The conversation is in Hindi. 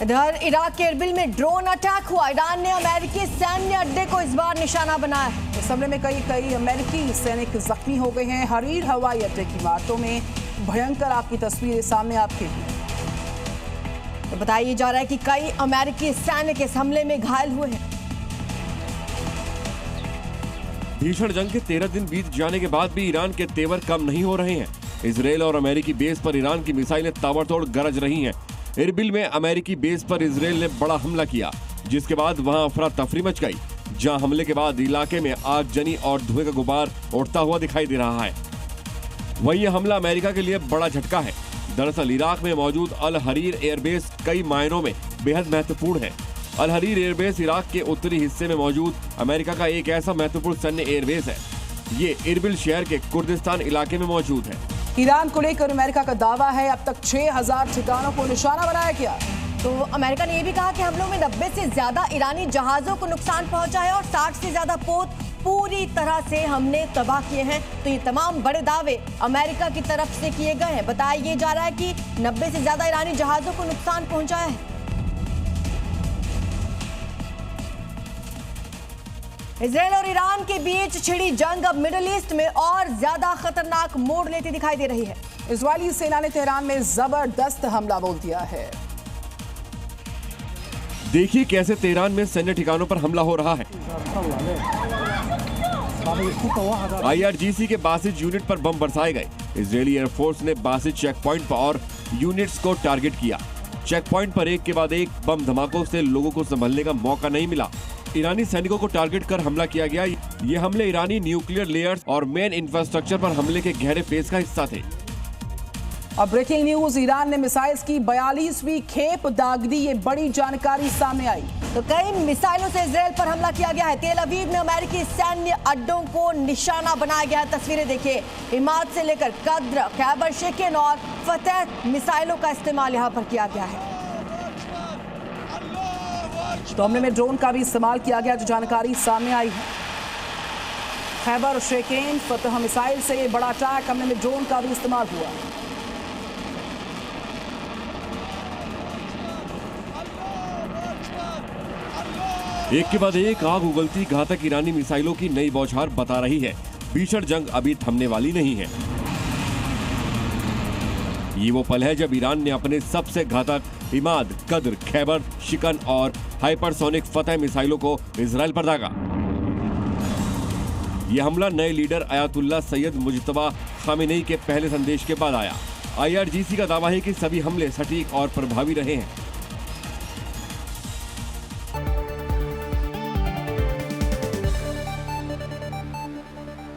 इधर इराक के इरबिल में ड्रोन अटैक हुआ। ईरान ने अमेरिकी सैन्य अड्डे को इस बार निशाना बनाया है। इस हमले में कई अमेरिकी सैनिक जख्मी हो गए हैं। हरीर हवाई अड्डे की इमारतों में भयंकर आपकी तस्वीरें सामने आपके लिए। तो बताया जा रहा है कि कई अमेरिकी सैनिक इस हमले में घायल हुए हैं। भीषण जंग के 13 दिन बीत जाने के बाद भी ईरान के तेवर कम नहीं हो रहे हैं। इजरायल और अमेरिकी बेस पर ईरान की मिसाइलें ताबड़तोड़ गरज रही हैं। इरबिल में अमेरिकी बेस पर इजरायल ने बड़ा हमला किया, जिसके बाद वहां अफरा तफरी मच गई, जहां हमले के बाद इलाके में आगजनी और धुएं का गुबार उड़ता हुआ दिखाई दे रहा है। वहीं यह हमला अमेरिका के लिए बड़ा झटका है। दरअसल इराक में मौजूद अल हरीर एयरबेस कई मायनों में बेहद महत्वपूर्ण है। अल हरीर एयरबेस इराक के उत्तरी हिस्से में मौजूद अमेरिका का एक ऐसा महत्वपूर्ण सैन्य एयरबेस है। ये इरबिल शहर के कुर्दिस्तान इलाके में मौजूद है। ईरान को लेकर अमेरिका का दावा है अब तक 6000 ठिकानों को निशाना बनाया गया। तो अमेरिका ने यह भी कहा कि हमलों में 90 से ज्यादा ईरानी जहाजों को नुकसान पहुंचा है और 60 से ज्यादा पोत पूरी तरह से हमने तबाह किए हैं। तो ये तमाम बड़े दावे अमेरिका की तरफ से किए गए हैं। बताया जा रहा है कि 90 से ज्यादा ईरानी जहाजों को नुकसान पहुंचाया है। इजरायल और ईरान के बीच छिड़ी जंग अब मिडिल ईस्ट में और ज्यादा खतरनाक मोड़ लेती दिखाई दे रही है। इजरायली सेना ने तेहरान में जबरदस्त हमला बोल दिया है। देखिए कैसे तेहरान में सैन्य ठिकानों पर हमला हो रहा है। IRGC के बासिज यूनिट पर बम बरसाए गए। इजरायली एयरफोर्स ने बासिज चेक पॉइंट पर और यूनिट्स को टारगेट किया। चेक पॉइंट पर एक के बाद एक बम धमाकों से लोगों को संभलने का मौका नहीं मिला। ईरानी सैनिकों को टारगेट कर हमला किया गया। ये हमले ईरानी न्यूक्लियर लेयर्स और मेन इंफ्रास्ट्रक्चर पर हमले के गहरे फेज का हिस्सा थे। अब ब्रेकिंग न्यूज, ईरान ने मिसाइल्स की 42वीं खेप दाग दी। ये बड़ी जानकारी सामने आई। तो कई मिसाइलों से इजरायल पर हमला किया गया है। तेल अवीव में अमेरिकी सैन्य अड्डों को निशाना बनाया गया है। तस्वीरें देखिए, इमाद से लेकर कद्र, खैबर शेकिन और फतेह मिसाइलों का इस्तेमाल यहाँ पर किया गया है। तो हमले में ड्रोन का भी इस्तेमाल किया गया, जो जानकारी सामने आई है। खैबर शेकिन फतेह मिसाइल से ये बड़ा अटैक, हमले में ड्रोन का भी इस्तेमाल हुआ। एक के बाद एक आग उगलती घातक ईरानी मिसाइलों की नई बौछार बता रही है, भीषण जंग अभी थमने वाली नहीं है। ये वो पल है जब ईरान ने अपने सबसे घातक इमाद, कद्र, खैबर, शिकन और हाइपरसोनिक फतेह मिसाइलों को इजरायल पर दागा। यह हमला नए leader Ayatollah Syed Mojtaba Khamenei के पहले संदेश के बाद आया। IRGC का दावा है कि सभी हमले सटीक और प्रभावी रहे हैं।